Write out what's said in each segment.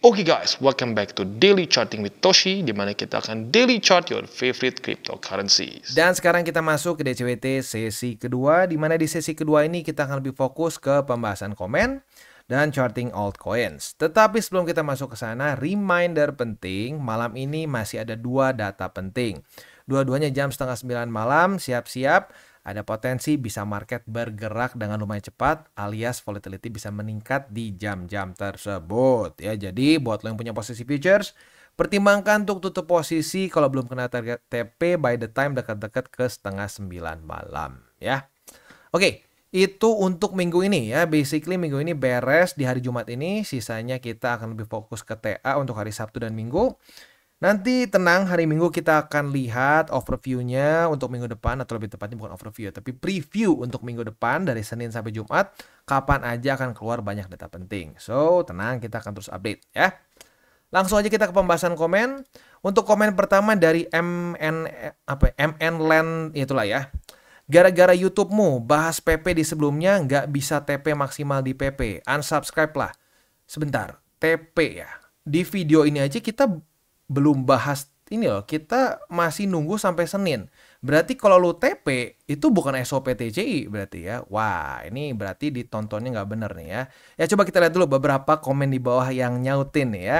Oke guys, welcome back to Daily Charting with Toshi, di mana kita akan daily chart your favorite cryptocurrencies. Dan sekarang kita masuk ke DCWT sesi kedua, di mana di sesi kedua ini kita akan lebih fokus ke pembahasan komen dan charting altcoins. Tetapi sebelum kita masuk ke sana, reminder penting, malam ini masih ada 2 data penting. Dua-duanya jam setengah 9 malam, siap-siap. Ada potensi bisa market bergerak dengan lumayan cepat alias volatility bisa meningkat di jam-jam tersebut. Ya, jadi buat lo yang punya posisi futures, pertimbangkan untuk tutup posisi kalau belum kena target TP by the time dekat-dekat ke setengah 9 malam. Ya, oke. Itu untuk minggu ini ya. Basically minggu ini beres di hari Jumat ini. Sisanya kita akan lebih fokus ke TA untuk hari Sabtu dan Minggu. Nanti tenang, hari Minggu kita akan lihat overview-nya untuk minggu depan, atau lebih tepatnya bukan overview, tapi preview untuk minggu depan dari Senin sampai Jumat, kapan aja akan keluar banyak data penting. So, tenang, kita akan terus update ya. Langsung aja kita ke pembahasan komen. Untuk komen pertama dari MN Land, itulah ya. Gara-gara YouTube-mu bahas PP di sebelumnya nggak bisa TP maksimal di PP, unsubscribe lah. Sebentar, TP ya. Di video ini aja kita belum bahas ini loh, kita masih nunggu sampai Senin. Berarti kalau lu TP itu bukan SOP TCI berarti ya. Wah, ini berarti ditontonnya nggak bener nih ya. Ya coba kita lihat dulu beberapa komen di bawah yang nyautin nih ya.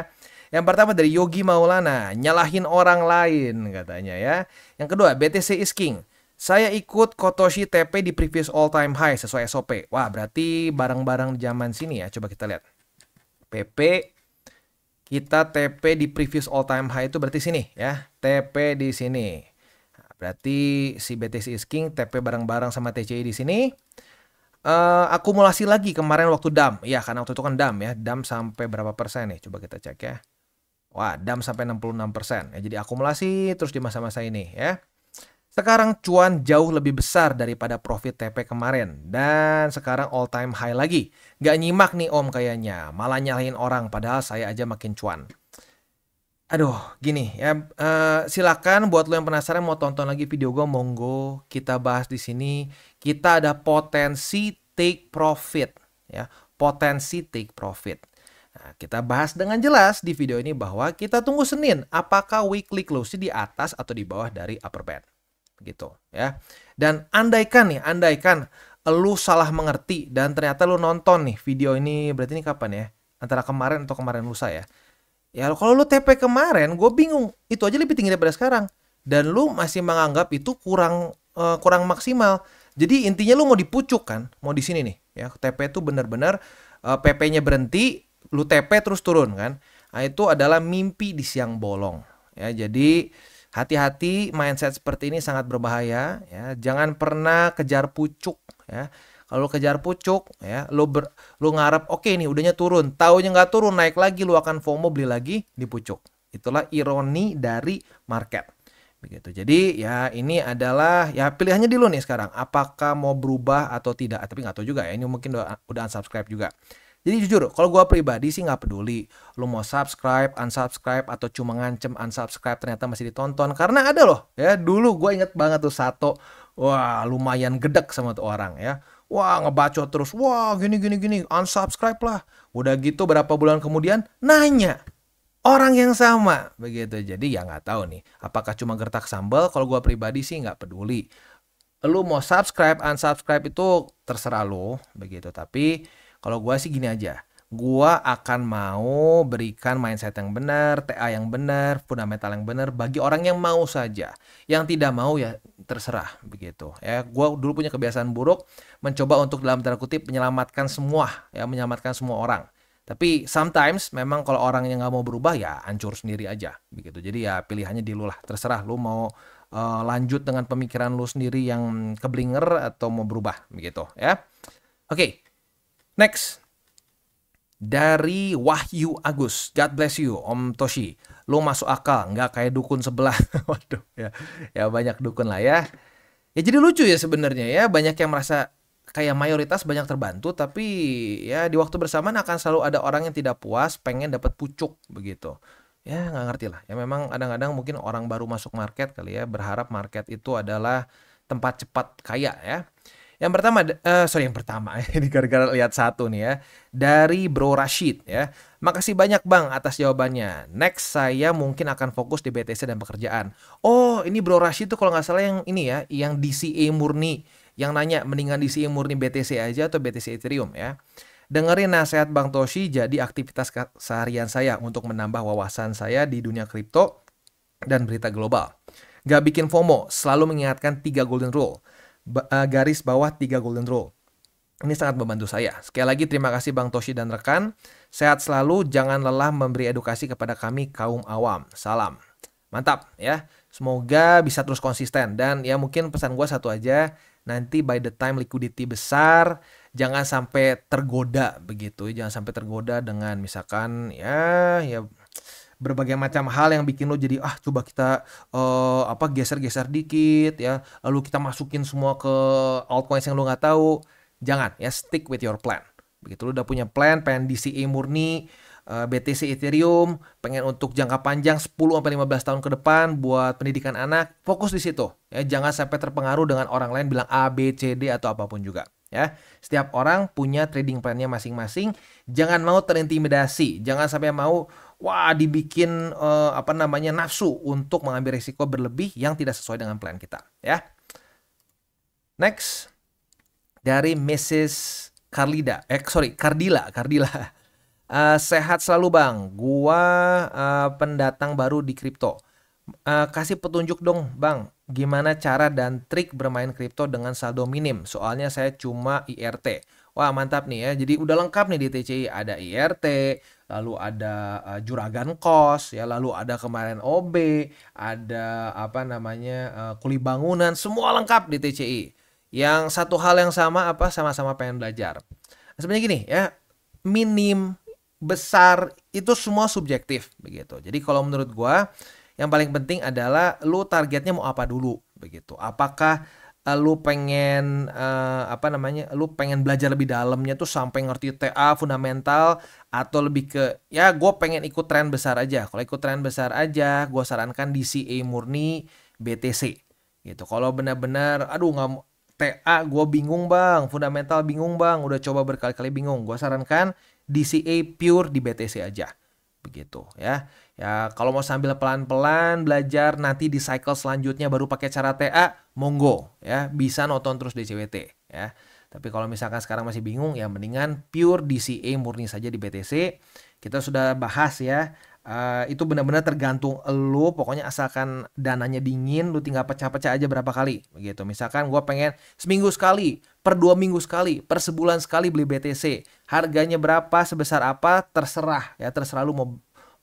Yang pertama dari Yogi Maulana, nyalahin orang lain katanya ya. Yang kedua, BTC is king. Saya ikut Kotoshi TP di previous all time high sesuai SOP. Wah, berarti barang-barang zaman sini ya. Coba kita lihat. PP kita TP di previous all time high itu berarti sini ya. TP di sini. Nah, berarti si BTC is king TP bareng-bareng sama TCI di sini. Akumulasi lagi kemarin waktu DAM. Iya, karena waktu itu kan DAM ya. DAM sampai berapa persen nih? Coba kita cek ya. Wah, DAM sampai 66%. Ya, jadi akumulasi terus di masa-masa ini ya. Sekarang cuan jauh lebih besar daripada profit TP kemarin. Dan sekarang all time high lagi. Gak nyimak nih om kayaknya. Malah nyalahin orang padahal saya aja makin cuan. Aduh, gini ya. Silakan buat lo yang penasaran mau tonton lagi video gue, monggo. Kita bahas di sini. Kita ada potensi take profit. Ya, potensi take profit. Nah, kita bahas dengan jelas di video ini bahwa kita tunggu Senin. Apakah weekly close di atas atau di bawah dari upper band. Gitu ya. Dan andaikan lu salah mengerti dan ternyata lu nonton nih video ini, berarti ini kapan ya? Antara kemarin atau kemarin lusa ya. Ya kalau lu TP kemarin, gue bingung. Itu aja lebih tinggi daripada sekarang. Dan lu masih menganggap itu kurang maksimal. Jadi intinya lu mau dipucuk kan? Mau di sini nih ya. TP itu benar-benar PP-nya berhenti, lu TP terus turun kan? Nah, itu adalah mimpi di siang bolong. Ya, jadi hati-hati, mindset seperti ini sangat berbahaya ya. Jangan pernah kejar pucuk ya. Kalau kejar pucuk ya, lu ngarep oke nih udahnya turun, taunya nggak turun, naik lagi, lu akan FOMO beli lagi di pucuk. Itulah ironi dari market. Begitu. Jadi ya ini adalah ya pilihannya di lu nih sekarang. Apakah mau berubah atau tidak? Tapi nggak tahu juga ya. Ini mungkin udah unsubscribe juga. Jadi jujur, kalau gue pribadi sih nggak peduli. Lu mau subscribe, unsubscribe, atau cuma ngancem unsubscribe ternyata masih ditonton. Karena ada loh, ya dulu gue inget banget tuh Sato. Wah lumayan gedek sama tuh orang ya. Wah ngebacot terus, wah gini, unsubscribe lah. Udah gitu berapa bulan kemudian nanya. Orang yang sama, begitu. Jadi ya nggak tahu nih, apakah cuma gertak sambal. Kalau gue pribadi sih nggak peduli. Lu mau subscribe, unsubscribe itu terserah lu, begitu. Tapi kalau gue sih gini aja, gue akan mau berikan mindset yang benar, TA yang benar, fundamental yang benar bagi orang yang mau saja. Yang tidak mau ya terserah begitu. Ya, gue dulu punya kebiasaan buruk mencoba untuk dalam tanda kutip menyelamatkan semua, ya menyelamatkan semua orang. Tapi sometimes memang kalau orang yang nggak mau berubah ya hancur sendiri aja begitu. Jadi ya pilihannya di lu lah, terserah lu mau lanjut dengan pemikiran lu sendiri yang keblinger atau mau berubah begitu ya. Oke. Next, dari Wahyu Agus, God bless you, Om Toshi. Lu masuk akal, nggak kayak dukun sebelah. Waduh, ya banyak dukun lah ya. Ya jadi lucu ya sebenarnya ya, banyak yang merasa kayak mayoritas banyak terbantu, tapi ya di waktu bersamaan akan selalu ada orang yang tidak puas, pengen dapat pucuk begitu. Ya nggak ngerti lah. Ya memang kadang-kadang mungkin orang baru masuk market kali ya, berharap market itu adalah tempat cepat kaya ya. Yang pertama, yang pertama, ini gara-gara lihat satu nih ya, dari Bro Rashid ya. Makasih banyak Bang atas jawabannya. Next saya mungkin akan fokus di BTC dan pekerjaan. Oh, ini Bro Rashid tuh kalau nggak salah yang ini ya, yang DCA murni. Yang nanya mendingan DCA murni BTC aja atau BTC Ethereum ya. Dengerin nasihat Bang Toshi jadi aktivitas seharian saya untuk menambah wawasan saya di dunia kripto dan berita global. Gak bikin FOMO, selalu mengingatkan 3 golden rule. Garis bawah 3 golden rule. Ini sangat membantu saya. Sekali lagi terima kasih Bang Toshi dan rekan. Sehat selalu, jangan lelah memberi edukasi kepada kami kaum awam. Salam. Mantap ya. Semoga bisa terus konsisten. Dan ya mungkin pesan gue satu aja. Nanti by the time liquidity besar, jangan sampai tergoda begitu. Jangan sampai tergoda dengan misalkan ya berbagai macam hal yang bikin lo jadi coba kita geser-geser dikit ya, lalu kita masukin semua ke altcoins yang lo nggak tahu. Jangan ya, stick with your plan. Begitu lo udah punya plan, pengen DCA murni, BTC Ethereum, pengen untuk jangka panjang 10-15 tahun ke depan buat pendidikan anak, fokus di situ ya. Jangan sampai terpengaruh dengan orang lain bilang A, B, C, D atau apapun juga ya. Setiap orang punya trading plan-nya masing-masing. Jangan mau terintimidasi, jangan sampai mau dibikin nafsu untuk mengambil risiko berlebih yang tidak sesuai dengan plan kita ya. Next dari Mrs. Kardila. Sehat selalu Bang. Gua pendatang baru di kripto. Kasih petunjuk dong Bang, gimana cara dan trik bermain kripto dengan saldo minim. Soalnya saya cuma IRT. Wah mantap nih ya. Jadi udah lengkap nih di TCI. Ada IRT, lalu ada Juragan Kos, ya, lalu ada kemarin OB, ada kuli bangunan, semua lengkap di TCI. Yang satu hal yang sama sama-sama pengen belajar. Nah, sebenarnya gini ya, minim, besar itu semua subjektif begitu. Jadi kalau menurut gua yang paling penting adalah lu targetnya mau apa dulu begitu. Apakah lu pengen lu pengen belajar lebih dalamnya tuh sampai ngerti TA fundamental, atau lebih ke ya gue pengen ikut tren besar aja. Kalau ikut tren besar aja, gue sarankan DCA murni BTC gitu. Kalau benar-benar nggak TA gue bingung Bang, fundamental bingung Bang, udah coba berkali-kali bingung, gue sarankan DCA pure di BTC aja begitu ya. Ya kalau mau sambil pelan-pelan belajar, nanti di cycle selanjutnya baru pakai cara TA, monggo ya, bisa nonton terus DCWT ya. Tapi kalau misalkan sekarang masih bingung, ya mendingan pure DCA murni saja di BTC. Kita sudah bahas ya, itu benar-benar tergantung lu, pokoknya asalkan dananya dingin, lu tinggal pecah-pecah aja berapa kali begitu. Misalkan gue pengen seminggu sekali, per 2 minggu sekali, per sebulan sekali beli BTC, harganya berapa, sebesar apa, terserah ya, terserah lu mau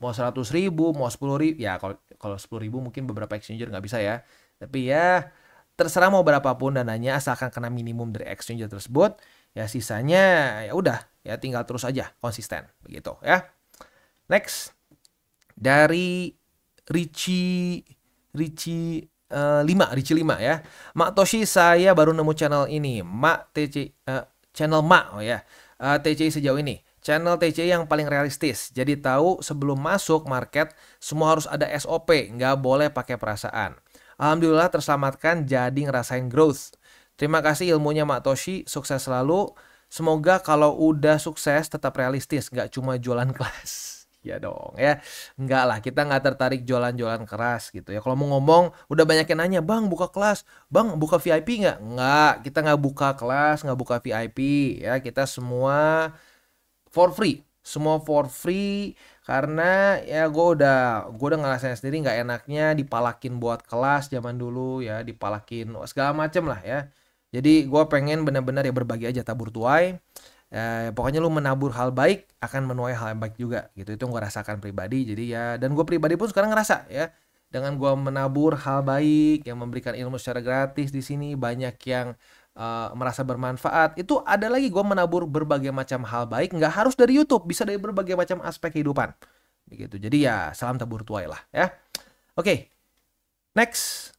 100.000, mau 10.000 ya. Kalau 10.000 mungkin beberapa exchanger nggak bisa ya, tapi ya terserah mau berapapun dananya, asalkan kena minimum dari exchanger tersebut ya. Sisanya ya udah ya, tinggal terus aja konsisten begitu ya. Next dari Richie 5 ya. Mak Toshi, saya baru nemu channel ini, channel Mak TCI sejauh ini. Channel TCI yang paling realistis. Jadi tahu sebelum masuk market semua harus ada SOP, nggak boleh pakai perasaan. Alhamdulillah terselamatkan, jadi ngerasain growth. Terima kasih ilmunya Mak Toshi, sukses selalu. Semoga kalau udah sukses tetap realistis, nggak cuma jualan kelas. Ya dong ya, enggak lah, kita nggak tertarik jualan-jualan keras gitu ya. Kalau mau ngomong, udah banyak yang nanya, Bang buka kelas, Bang buka VIP nggak? Nggak, kita nggak buka kelas, nggak buka VIP ya. Kita semua for free, semua for free, karena ya gue udah ngerasain sendiri nggak enaknya dipalakin buat kelas zaman dulu ya, dipalakin segala macem lah ya. Jadi gue pengen benar-benar ya berbagi aja, tabur tuai. Pokoknya lu menabur hal baik akan menuai hal yang baik juga gitu. Itu gue rasakan pribadi. Jadi ya, dan gue pribadi pun sekarang ngerasa ya, dengan gue menabur hal baik yang memberikan ilmu secara gratis di sini, banyak yang merasa bermanfaat. Itu ada lagi gue menabur berbagai macam hal baik, nggak harus dari YouTube, bisa dari berbagai macam aspek kehidupan begitu. Jadi ya salam tabur tuai lah ya. Oke. Next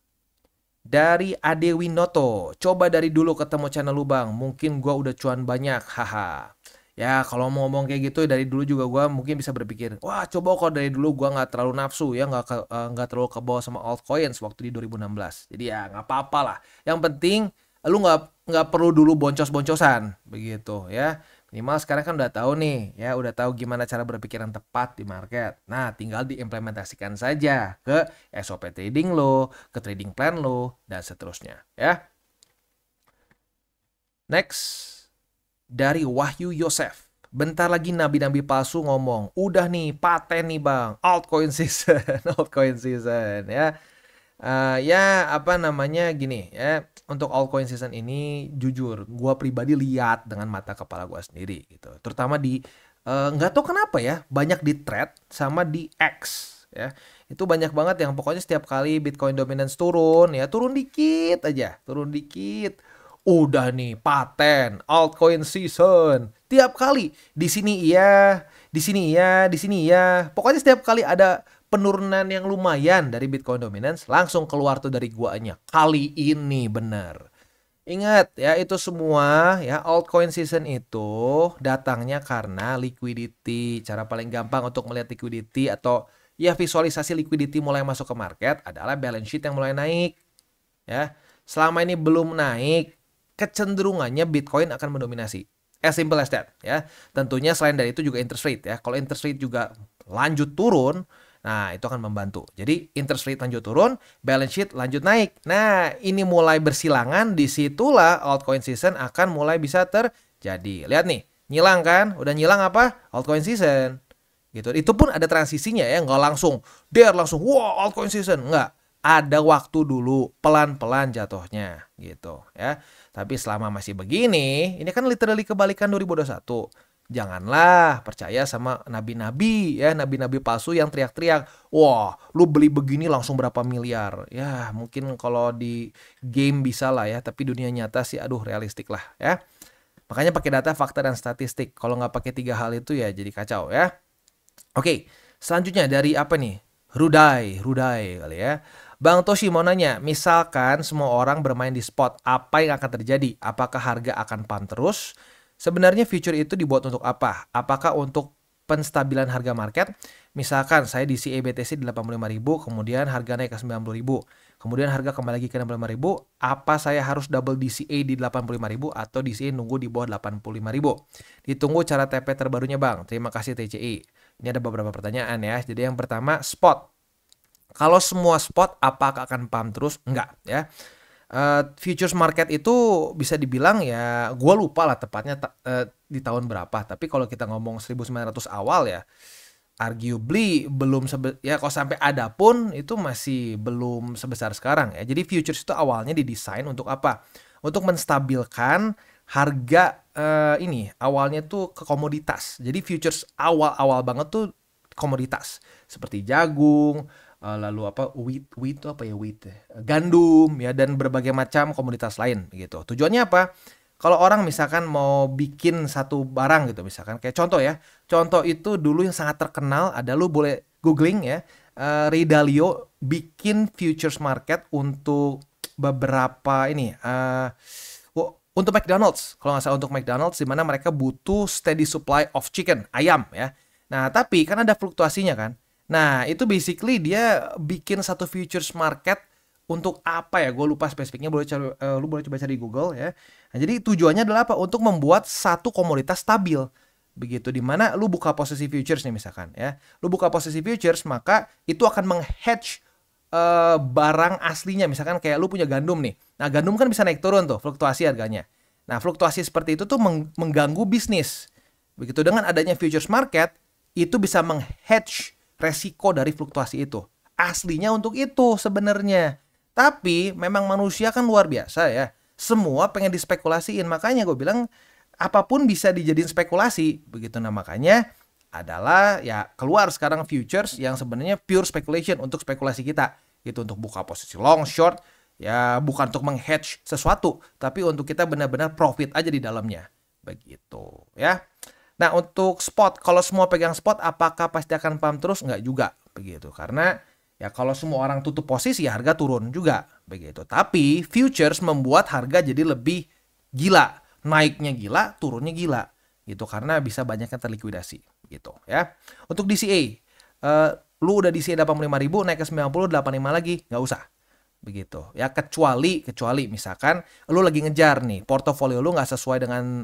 dari Ade Winoto, coba dari dulu ketemu channel lu Bang, mungkin gua udah cuan banyak, haha. Ya kalau mau ngomong kayak gitu dari dulu juga gua mungkin bisa berpikir, wah coba kok dari dulu gua nggak terlalu nafsu ya, nggak terlalu kebawa sama altcoins waktu di 2016. Jadi ya nggak apa-apa lah. Yang penting lu nggak perlu dulu boncos-boncosan begitu ya. Minimal sekarang kan udah tahu nih ya, udah tahu gimana cara berpikir yang tepat di market. Nah, tinggal diimplementasikan saja ke SOP trading lo, ke trading plan lo, dan seterusnya ya. Next, dari Wahyu Yosef. Bentar lagi nabi-nabi palsu ngomong, udah nih paten nih bang, altcoin season, altcoin season ya. Ya apa namanya gini ya, untuk altcoin season ini jujur gue pribadi lihat dengan mata kepala gue sendiri gitu, terutama di nggak tahu kenapa ya, banyak di thread sama di X ya, itu banyak banget yang pokoknya setiap kali Bitcoin dominance turun ya, turun dikit aja, turun dikit udah nih paten altcoin season, tiap kali di sini iya, di sini iya, di sini iya, pokoknya setiap kali ada penurunan yang lumayan dari Bitcoin dominance langsung keluar tuh dari guanya. Kali ini bener. Ingat ya, itu semua ya, altcoin season itu datangnya karena liquidity. Cara paling gampang untuk melihat liquidity atau ya visualisasi liquidity mulai masuk ke market adalah balance sheet yang mulai naik. Ya, selama ini belum naik, kecenderungannya Bitcoin akan mendominasi. As simple as that ya. Tentunya selain dari itu juga interest rate ya. Kalau interest rate juga lanjut turun, nah, itu akan membantu. Jadi interest rate lanjut turun, balance sheet lanjut naik. Nah, ini mulai bersilangan, disitulah altcoin season akan mulai bisa terjadi. Lihat nih, nyilang kan? Udah nyilang apa? Altcoin season. Gitu. Itu pun ada transisinya ya, nggak langsung, langsung, wow altcoin season. Nggak. Ada waktu dulu, pelan-pelan jatuhnya. Gitu ya. Tapi selama masih begini, ini kan literally kebalikan 2021. Janganlah percaya sama nabi-nabi ya, nabi-nabi palsu yang teriak-teriak, wah lu beli begini langsung berapa miliar. Ya mungkin kalau di game bisa lah ya, tapi dunia nyata sih aduh realistik lah ya. Makanya pakai data, fakta, dan statistik. Kalau nggak pakai 3 hal itu ya jadi kacau ya. Oke, selanjutnya dari apa nih? Rudai kali ya. Bang Toshi mau nanya, misalkan semua orang bermain di spot, apa yang akan terjadi? Apakah harga akan pump terus? Sebenarnya future itu dibuat untuk apa? Apakah untuk penstabilan harga market? Misalkan saya di DCA BTC di 85.000, kemudian harga naik ke 90.000, kemudian harga kembali lagi ke 65.000, apa saya harus double DCA di 85.000 atau DCA nunggu di bawah 85.000? Ditunggu cara TP terbarunya bang. Terima kasih TCI. Ini ada beberapa pertanyaan ya. Jadi yang pertama, spot. Kalau semua spot, apakah akan pump terus? Enggak ya. Futures market itu bisa dibilang ya, gue lupa lah tepatnya di tahun berapa. Tapi kalau kita ngomong 1900 awal ya, arguably belum ya kalau sampai ada pun itu masih belum sebesar sekarang ya. Jadi futures itu awalnya didesain untuk apa? Untuk menstabilkan harga ini awalnya tuh ke komoditas. Jadi futures awal-awal banget tuh komoditas seperti jagung, lalu apa wheat itu apa ya gandum ya, dan berbagai macam komoditas lain gitu. Tujuannya apa? Kalau orang misalkan mau bikin satu barang gitu, misalkan kayak contoh ya, contoh itu dulu yang sangat terkenal ada, lu boleh googling ya, Ray Dalio bikin futures market untuk beberapa ini untuk McDonald's, kalau nggak salah untuk McDonald's, di mana mereka butuh steady supply of chicken, ayam ya. Nah tapi kan ada fluktuasinya kan. Nah, itu basically dia bikin satu futures market untuk apa ya? Gue lupa spesifiknya, lu boleh coba cari di Google ya. Nah, jadi tujuannya adalah apa? Untuk membuat satu komoditas stabil. Begitu, dimana lu buka posisi futures nih misalkan ya. Lu buka posisi futures, maka itu akan meng-hedge barang aslinya. Misalkan kayak lu punya gandum nih. Nah, gandum kan bisa naik turun tuh, fluktuasi harganya. Nah, fluktuasi seperti itu tuh mengganggu bisnis. Begitu, dengan adanya futures market, itu bisa meng-hedge resiko dari fluktuasi itu. Aslinya untuk itu sebenarnya. Tapi memang manusia kan luar biasa ya. Semua pengen dispekulasiin. Makanya gue bilang apapun bisa dijadiin spekulasi. Begitu, nah makanya adalah ya keluar sekarang futures yang sebenarnya pure speculation untuk spekulasi kita. Gitu, untuk buka posisi long, short. Ya bukan untuk meng-hedge sesuatu. Tapi untuk kita benar-benar profit aja di dalamnya. Begitu ya. Nah, untuk spot, kalau semua pegang spot, apakah pasti akan pump terus? Enggak juga, begitu. Karena ya kalau semua orang tutup posisi, harga turun juga, begitu. Tapi futures membuat harga jadi lebih gila, naiknya gila, turunnya gila, gitu. Karena bisa banyak yang terlikuidasi, gitu ya. Untuk DCA, lu udah DCA 85.000, naik ke 90, 85 lagi, nggak usah. begitu ya, kecuali misalkan lu lagi ngejar nih portofolio lu nggak sesuai dengan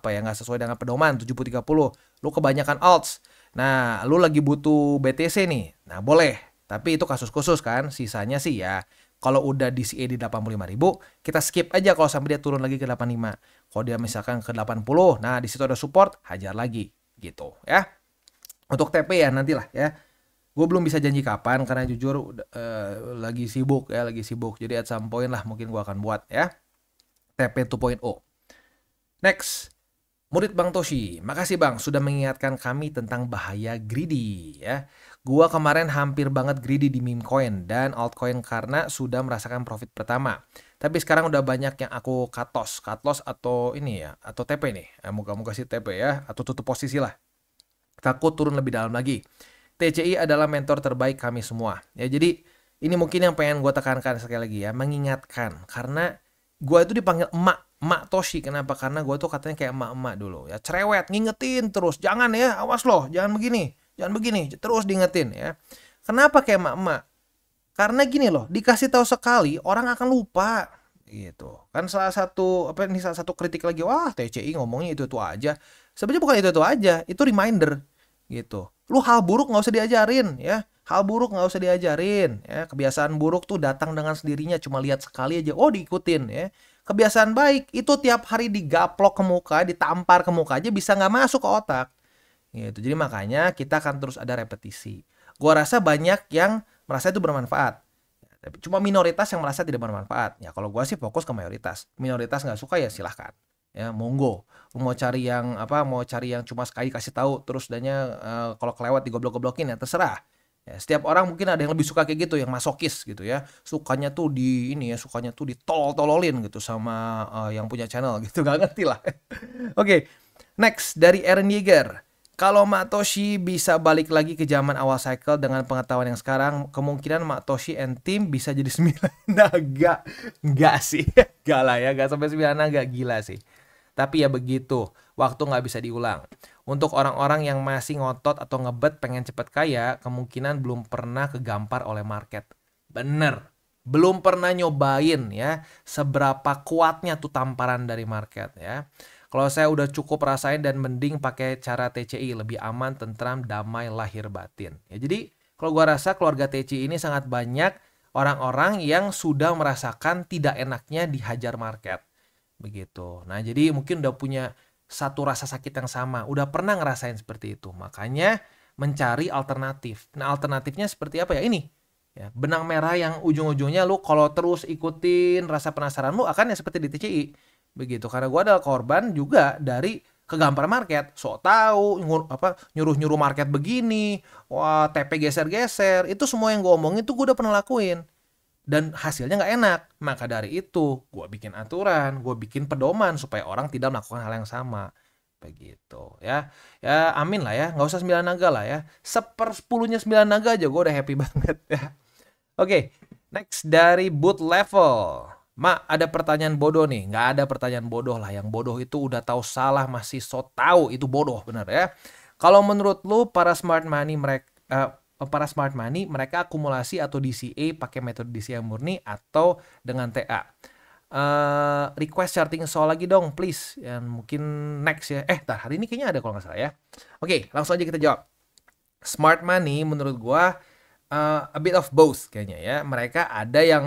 nggak sesuai dengan pedoman 70-30, lu kebanyakan alts, nah lu lagi butuh BTC nih, nah boleh, tapi itu kasus khusus kan. Sisanya sih ya kalau udah DCA di 85.000 kita skip aja kalau sampai dia turun lagi ke 85. Kalau dia misalkan ke 80, nah di situ ada support, hajar lagi gitu ya. Untuk TP ya nantilah ya. Gue belum bisa janji kapan karena jujur lagi sibuk. Jadi at some point lah mungkin gue akan buat ya TP 2.0. Next, murid Bang Toshi. Makasih Bang sudah mengingatkan kami tentang bahaya greedy ya. Gua kemarin hampir banget greedy di meme coin dan altcoin karena sudah merasakan profit pertama. Tapi sekarang udah banyak yang aku cut loss atau ini ya, atau TP nih. Moga-moga sih TP ya, atau tutup posisi lah. Takut turun lebih dalam lagi. TCI adalah mentor terbaik kami semua. Ya jadi ini mungkin yang pengen gue tekankan sekali lagi ya, mengingatkan. Karena gue itu dipanggil emak Toshi. Kenapa? Karena gue tuh katanya kayak emak-emak dulu ya, cerewet, ngingetin terus. Jangan ya, awas loh, jangan begini, terus diingetin ya. Kenapa kayak emak-emak? Karena gini loh, dikasih tahu sekali orang akan lupa gitu. Kan salah satu kritik lagi, wah TCI ngomongnya itu aja. Sebenarnya bukan itu aja, itu reminder gitu. Lu hal buruk nggak usah diajarin ya. Kebiasaan buruk tuh datang dengan sendirinya, cuma lihat sekali aja, oh diikutin ya. Kebiasaan baik itu tiap hari digaplok ke muka, ditampar ke muka aja bisa nggak masuk ke otak gitu. Jadi makanya kita akan terus ada repetisi. Gua rasa banyak yang merasa itu bermanfaat, tapi cuma minoritas yang merasa tidak bermanfaat ya. Kalau gua sih fokus ke mayoritas. Minoritas nggak suka ya silahkan ya, monggo. Lu mau cari yang cuma sekali kasih tahu terus danya kalau kelewat digoblok-goblokin ya terserah ya. Setiap orang mungkin ada yang lebih suka kayak gitu, yang masokis gitu ya, sukanya tuh ditolol-tololin gitu sama yang punya channel gitu, gak ngerti lah. Oke, next dari Aaron Yeager. Kalau Mak Toshi bisa balik lagi ke zaman awal cycle dengan pengetahuan yang sekarang, kemungkinan Mak Toshi and team bisa jadi 9 naga. Enggak sih, enggak lah ya, enggak sampai 9 naga, gila sih. Tapi ya begitu, waktu nggak bisa diulang. Untuk orang-orang yang masih ngotot atau ngebet pengen cepet kaya, kemungkinan belum pernah kegampar oleh market. Bener, belum pernah nyobain ya seberapa kuatnya tuh tamparan dari market ya. Kalau saya udah cukup rasain dan mending pakai cara TCI, lebih aman, tentram, damai, lahir batin. Ya, jadi kalau gua rasa keluarga TCI ini sangat banyak orang-orang yang sudah merasakan tidak enaknya dihajar market. Begitu. Nah, jadi mungkin udah punya satu rasa sakit yang sama, udah pernah ngerasain seperti itu. Makanya mencari alternatif. Nah, alternatifnya seperti apa ya? Ini. Ya, benang merah yang ujung-ujungnya lu kalau terus ikutin rasa penasaran lu akan ya seperti di TCI. Begitu. Karena gua adalah korban juga dari kegampar market. Sok tahu nyuruh-nyuruh market begini, wah TP geser-geser, itu semua yang gua omongin tuh gua udah pernah lakuin. Dan hasilnya nggak enak. Maka dari itu, gue bikin aturan, gue bikin pedoman supaya orang tidak melakukan hal yang sama. Begitu ya. Ya amin lah ya, nggak usah 9 naga lah ya. 1/10-nya 9 naga aja gue udah happy banget ya. Oke, next dari boot level. Mak, ada pertanyaan bodoh nih. Nggak ada pertanyaan bodoh lah. Yang bodoh itu udah tahu salah masih so tahu, itu bodoh bener ya. Kalau menurut lu para smart money mereka akumulasi atau DCA pakai metode DCA murni atau dengan TA? Request charting soal lagi dong please. Yang mungkin next ya. Hari ini kayaknya ada kalau nggak salah ya. Oke, langsung aja kita jawab. Smart money menurut gua a bit of both kayaknya ya. Mereka ada yang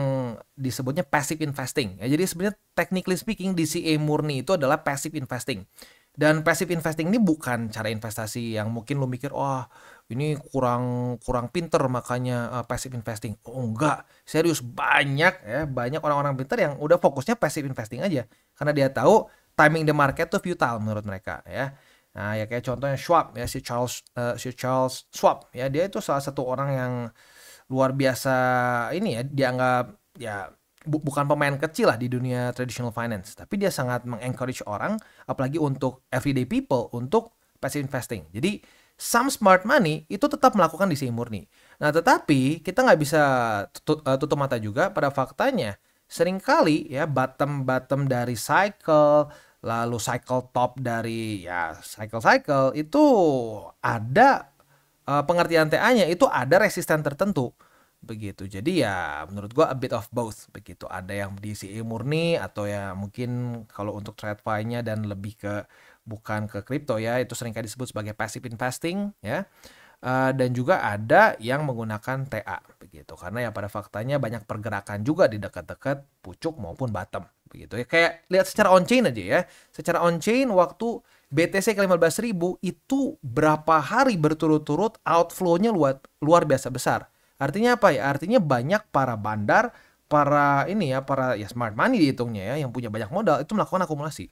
disebutnya passive investing. Ya, jadi sebenarnya technically speaking DCA murni itu adalah passive investing. Dan passive investing ini bukan cara investasi yang mungkin lo mikir, oh ini kurang pinter makanya passive investing. Oh enggak, serius banyak orang-orang pinter yang udah fokusnya passive investing aja. Karena dia tahu timing the market tuh futile menurut mereka ya. Nah ya kayak contohnya Schwab ya, si Charles Schwab ya, dia itu salah satu orang yang luar biasa ini ya, dianggap ya bukan pemain kecil lah di dunia traditional finance, tapi dia sangat mengencourage orang, apalagi untuk everyday people, untuk passive investing. Jadi some smart money itu tetap melakukan DCA murni. Nah tetapi kita nggak bisa tutup mata juga pada faktanya seringkali ya bottom dari cycle, lalu cycle top dari ya cycle itu ada pengertian TA-nya itu ada resisten tertentu begitu. Jadi ya menurut gua a bit of both begitu. Ada yang DCA murni atau ya mungkin kalau untuk TradFi-nya dan lebih ke bukan ke kripto ya, itu seringkali disebut sebagai passive investing ya. Dan juga ada yang menggunakan TA begitu. Karena ya pada faktanya banyak pergerakan juga di dekat-dekat pucuk maupun bottom begitu ya. Kayak lihat secara on chain aja ya. Secara on chain waktu BTC ke 15.000 itu berapa hari berturut-turut outflow-nya luar biasa besar. Artinya apa ya? Artinya banyak para bandar, para smart money dihitungnya ya, yang punya banyak modal itu melakukan akumulasi.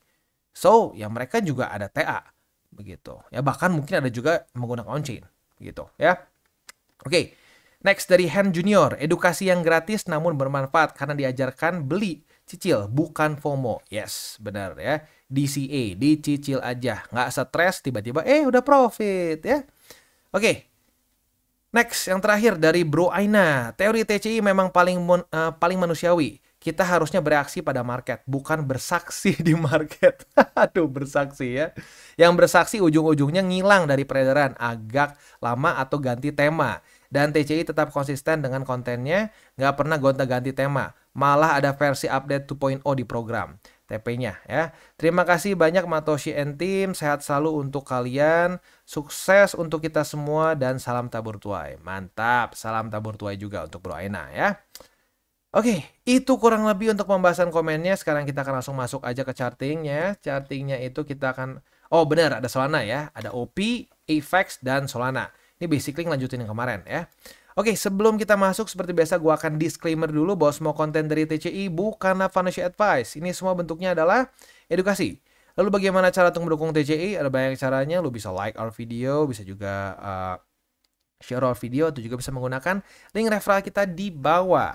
So, ya mereka juga ada TA begitu. Ya bahkan mungkin ada juga menggunakan on-chain gitu ya. Oke. Next dari Hen Junior, edukasi yang gratis namun bermanfaat karena diajarkan beli, cicil, bukan FOMO. Yes, benar ya. DCA, dicicil aja, nggak stres tiba-tiba udah profit ya. Oke. Next, yang terakhir dari Bro Aina, teori TCI memang paling manusiawi. Kita harusnya bereaksi pada market, bukan bersaksi di market. Aduh, bersaksi ya. Yang bersaksi ujung-ujungnya ngilang dari peredaran, agak lama atau ganti tema. Dan TCI tetap konsisten dengan kontennya, nggak pernah gonta-ganti tema. Malah ada versi update 2.0 di program. TP-nya ya. Terima kasih banyak Matoshi and Team, sehat selalu untuk kalian, sukses untuk kita semua dan salam tabur tuai. Mantap, salam tabur tuai juga untuk Bro Aina ya. Oke, itu kurang lebih untuk pembahasan komennya. Sekarang kita akan langsung masuk aja ke chartingnya. Chartingnya itu kita akan, oh benar ada Solana ya, ada OP, AVAX dan Solana. Ini basically ngelanjutin yang kemarin ya. Oke, sebelum kita masuk seperti biasa gua akan disclaimer dulu bahwa semua konten dari TCI bukanlah financial advice. Ini semua bentuknya adalah edukasi. Lalu bagaimana cara untuk mendukung TCI? Ada banyak caranya. Lu bisa like our video, bisa juga share our video, atau juga bisa menggunakan link referral kita di bawah.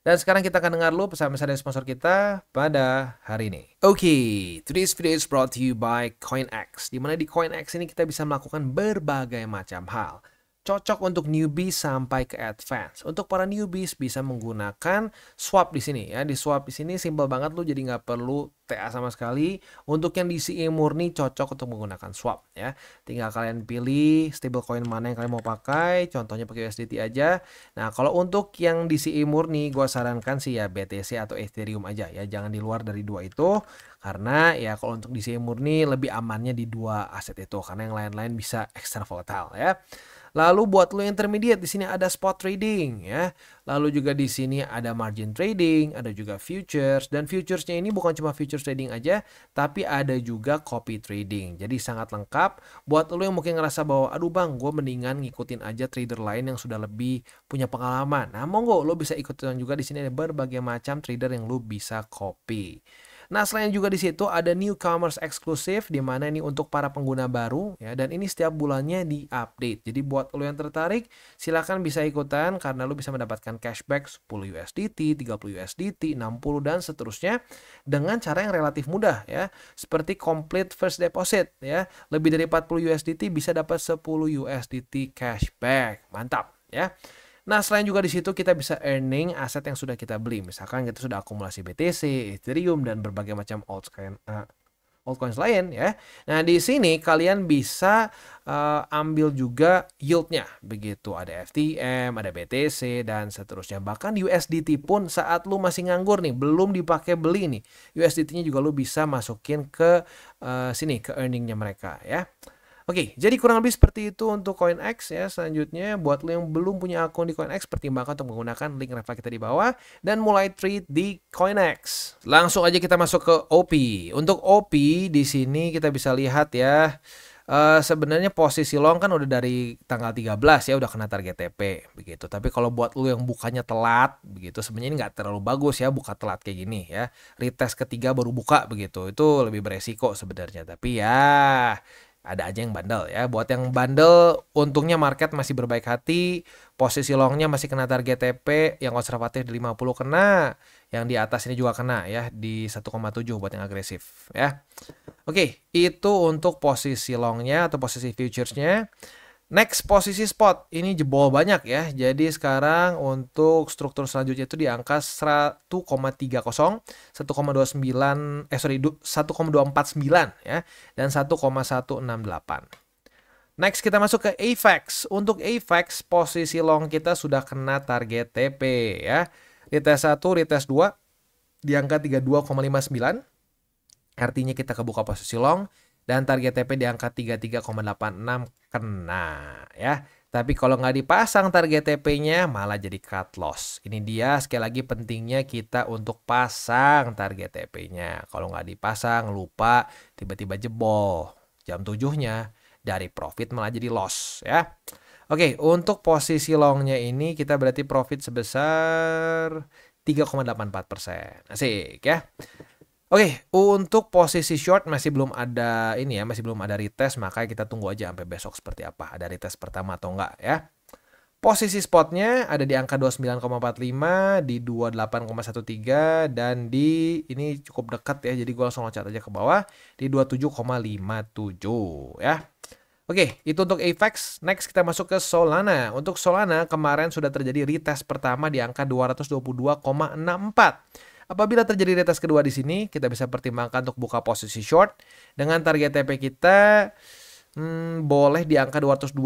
Dan sekarang kita akan dengar dulu pesan-pesan dari sponsor kita pada hari ini. Oke, today's video is brought to you by CoinX. Dimana di CoinX ini kita bisa melakukan berbagai macam hal. Cocok untuk newbies sampai ke advance. Untuk para newbies bisa menggunakan swap di sini ya. Di swap di sini simple banget, lu jadi nggak perlu TA sama sekali. Untuk yang DCA murni cocok untuk menggunakan swap ya. Tinggal kalian pilih stablecoin mana yang kalian mau pakai. Contohnya pakai USDT aja. Nah kalau untuk yang DCA murni, gue sarankan sih ya BTC atau Ethereum aja ya. Jangan di luar dari dua itu. Karena ya kalau untuk DCA murni lebih amannya di dua aset itu. Karena yang lain-lain bisa extra volatile ya. Lalu buat lo intermediate di sini ada spot trading ya. Lalu juga di sini ada margin trading, ada juga futures, dan futuresnya ini bukan cuma futures trading aja, tapi ada juga copy trading. Jadi sangat lengkap buat lo yang mungkin ngerasa bahwa aduh bang, gue mendingan ngikutin aja trader lain yang sudah lebih punya pengalaman. Nah, monggo lo bisa ikutin juga di sini ada berbagai macam trader yang lo bisa copy. Nah, selain juga di situ ada newcomers eksklusif di mana ini untuk para pengguna baru ya, dan ini setiap bulannya di-update. Jadi buat lo yang tertarik silakan bisa ikutan karena lo bisa mendapatkan cashback 10 USDT, 30 USDT, 60 dan seterusnya dengan cara yang relatif mudah ya. Seperti complete first deposit ya. Lebih dari 40 USDT bisa dapat 10 USDT cashback. Mantap ya. Nah, selain juga di situ kita bisa earning aset yang sudah kita beli. Misalkan kita sudah akumulasi BTC, Ethereum, dan berbagai macam altcoins lain ya. Nah, di sini kalian bisa ambil juga yieldnya. Begitu, ada FTM, ada BTC, dan seterusnya. Bahkan USDT pun saat lu masih nganggur nih, belum dipakai beli nih, USDT-nya juga lu bisa masukin ke sini, ke earningnya mereka ya. Oke, jadi kurang lebih seperti itu untuk CoinX ya. Selanjutnya, buat lo yang belum punya akun di CoinX, pertimbangkan untuk menggunakan link referral kita di bawah dan mulai trade di CoinX. Langsung aja kita masuk ke OP. Untuk OP di sini kita bisa lihat ya. Sebenarnya posisi long kan udah dari tanggal 13 ya, udah kena target TP begitu. Tapi kalau buat lu yang bukanya telat begitu, sebenarnya ini nggak terlalu bagus ya buka telat kayak gini ya. Retest ketiga baru buka begitu, itu lebih beresiko sebenarnya. Tapi ya ada aja yang bandel ya. Buat yang bandel, untungnya market masih berbaik hati. Posisi longnya masih kena target TP. Yang konservatif di 50 kena. Yang di atas ini juga kena ya. Di 1,7 buat yang agresif ya. Oke, itu untuk posisi longnya atau posisi futuresnya. Next, posisi spot. Ini jebol banyak ya. Jadi sekarang untuk struktur selanjutnya itu di angka 1,30, 1,249 ya, dan 1,168. Next kita masuk ke AVAX. Untuk AVAX posisi long kita sudah kena target TP ya. Retest 1, retest 2 di angka 32,59. Artinya kita kebuka posisi long dan target TP di angka 33,86 kena ya. Tapi kalau nggak dipasang target TP-nya malah jadi cut loss. Ini dia sekali lagi pentingnya kita untuk pasang target TP-nya. Kalau nggak dipasang lupa tiba-tiba jebol jam 7-nya dari profit malah jadi loss ya. Oke, untuk posisi long-nya ini kita berarti profit sebesar 3,84%. Asik ya. Oke, untuk posisi short masih belum ada ini ya, masih belum ada retest, makanya kita tunggu aja sampai besok seperti apa, ada retest pertama atau enggak ya. Posisi spotnya ada di angka 29,45, di 28,13 dan di ini cukup dekat ya, jadi gue langsung loncat aja ke bawah di 27,57 ya. Oke, itu untuk AVAX. Next kita masuk ke Solana. Untuk Solana kemarin sudah terjadi retest pertama di angka 222,64. Apabila terjadi retest kedua di sini, kita bisa pertimbangkan untuk buka posisi short dengan target TP kita boleh di angka 202,00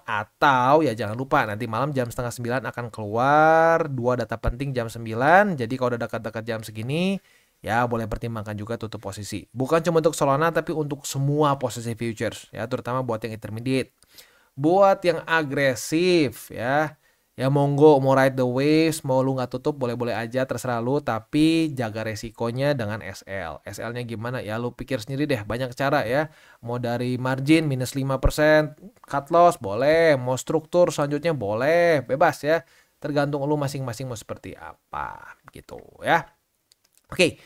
atau ya jangan lupa nanti malam jam setengah 9 akan keluar 2 data penting jam 9. Jadi kalau udah dekat-dekat jam segini ya boleh pertimbangkan juga tutup posisi. Bukan cuma untuk Solana tapi untuk semua posisi futures ya, terutama buat yang intermediate. Buat yang agresif ya. Ya monggo, mau ride the waves, mau lu nggak tutup boleh-boleh aja, terserah lu, tapi jaga resikonya dengan SL. SL-nya gimana? Ya lu pikir sendiri deh, banyak cara ya. Mau dari margin minus 5%, cut loss boleh, mau struktur selanjutnya boleh, bebas ya. Tergantung lu masing-masing mau seperti apa gitu ya. Oke.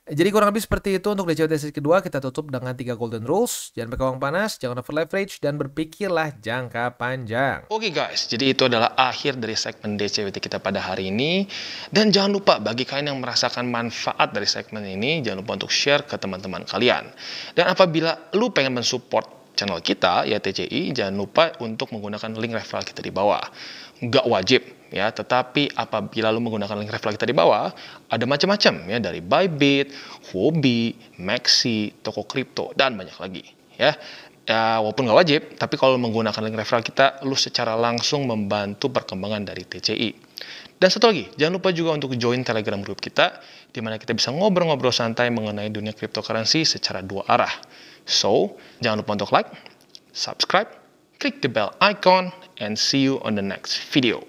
Jadi kurang lebih seperti itu untuk DCWT sesi kedua. Kita tutup dengan 3 golden rules. Jangan pakai uang panas, jangan over leverage, dan berpikirlah jangka panjang. Oke guys, jadi itu adalah akhir dari segmen DCWT kita pada hari ini. Dan jangan lupa bagi kalian yang merasakan manfaat dari segmen ini, jangan lupa untuk share ke teman-teman kalian. Dan apabila lu pengen mensupport channel kita, ya TCI, jangan lupa untuk menggunakan link referral kita di bawah. Nggak wajib ya, tetapi apabila lu menggunakan link referral kita di bawah, ada macam-macam ya, dari Bybit, Huobi, Maxi, toko kripto, dan banyak lagi ya. Ya, walaupun nggak wajib, tapi kalau menggunakan link referral kita, lu secara langsung membantu perkembangan dari TCI. Dan satu lagi, jangan lupa juga untuk join Telegram group kita, di mana kita bisa ngobrol-ngobrol santai mengenai dunia cryptocurrency secara 2 arah. So, jangan lupa untuk like, subscribe, click the bell icon, and see you on the next video.